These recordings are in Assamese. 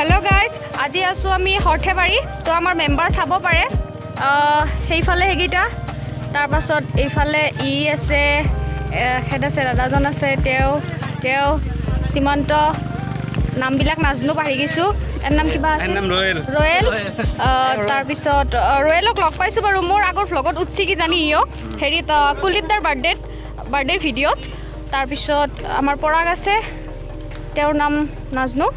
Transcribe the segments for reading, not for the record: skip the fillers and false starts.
हेलो गाइज आज आसो आमी हर्थेबारी तो आमार मेम्बार चाब पारे हेइफाले हेगिटा तार पाছত এইফালে ই আছে হেড আছে দাদাজন আছে তেও সীমন্ত নামবিলাক নাজনো পাৰি গিছো এৰ নাম কিবা আছে নাম ৰয়েল তাৰ পিছত ৰয়েলক লগ পাইছো বাৰু মোৰ আগৰ ভ্লগত উঠছি কি জানি ইও হেৰি ত কুলিদাৰ বাৰ্থডে ভিডিঅ'ত তাৰ পিছত আমাৰ পৰাগ আছে তেওঁৰ নাম নাজনো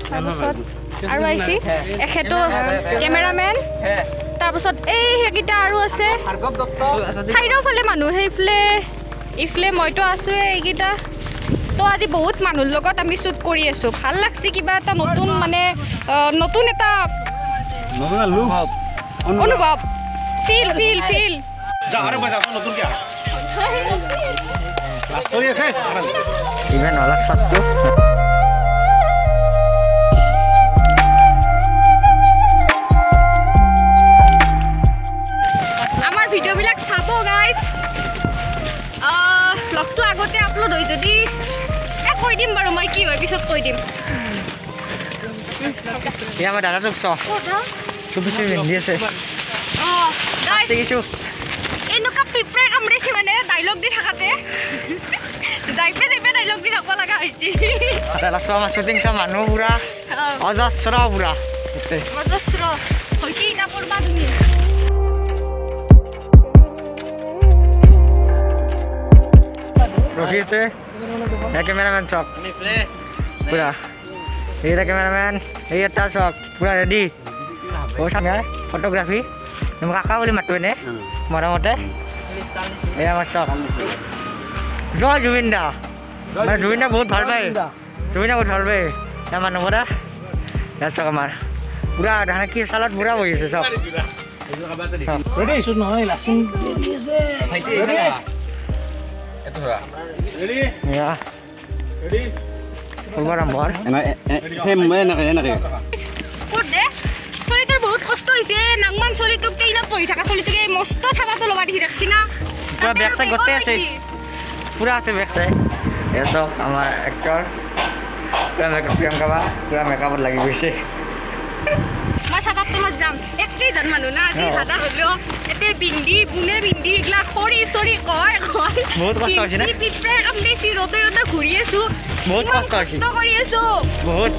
তাৰ পিছত আৰু আইছি এখেতো ক্যামেৰাম্যান তাৰ পিছত এই হেগিটা আৰু আছে সাইডৰ ফালে মানুহ ইফলে মইতো আছো এইগিটা তো আজি বহুত মানুহৰ লগত আমি শুট কৰি আছো ভাল লাগছি কিবা এটা নতুন মানে নতুন এটা অনুভৱ ফিল যা আরে বাজা নতুন কি স্টোরি আছে ইভেন হলা সত্য আমার ভিডিও বিলাক চাবো গাইস ব্লগটো আগতে আপলোড হৈ যদি কৈ দিম বাৰু মই কি হয় পিছত কৈ দিম ইয়া আমাৰ দাদা তোক চুপিছে ভিন্দি আছে গাইস দেখিছো এনেকা পিপৰে কামৰেছি মানে ডায়লগ দি থাকাতে যাইপে ডায়লগ দি থাকবা লাগা হৈছি আটা লাস্ট আমাৰ শুটিং সব মানুহ পুৰা অজস্ৰ পুৰা অজস্ৰ হৈছি এটা কৰবা তুমি रखी से कैमरामैन चौक पूरा ये कैमरामैन ये चौक पूरा रेडी वो सामने फोटोग्राफी तुम काका बोली मातो ने मरमते ये আমার চক জয় জুবিনদা মানে জুবিনদা বহুত ভাল পায় জুবিনদা বহুত ভাল পায় আমার নবরা ইয়ার চক আমার পুরা ধানে কি সালাদ পুরা বইছে সব রেডি শুন নহয় লাসিং দিয়েছে ভাইতে এত ধরা রেডি ইয়া রেডি ওবার আমার সেম মানে না কোড দে চলিটোৰ বহুত কষ্ট হৈছে নাংমান চলিটোক কেইনা পঢ়ি থাকা চলিটোকে মস্ত থাকাটো লবা দি ৰাখছি না পুরা ব্যাক সাইড গতে আছে পুরা আছে ব্যাক সাইড এসো আমার অ্যাক্টর পুরা মেকআপ প্রিয়াঙ্কা বা পুরা মেকআপত লাগি গৈছে মই সাতাত তোমাক যাম একটেই জান মানুহ না আজি হাতা হলেও এতে বিন্দি বুনে বিন্দি এগলা খৰি চৰি কয় বহুত কষ্ট হৈছে না পিপৰে কাম দিছি ৰতে ঘূৰি আছো বহুত কষ্ট হৈছে কৰি আছো বহুত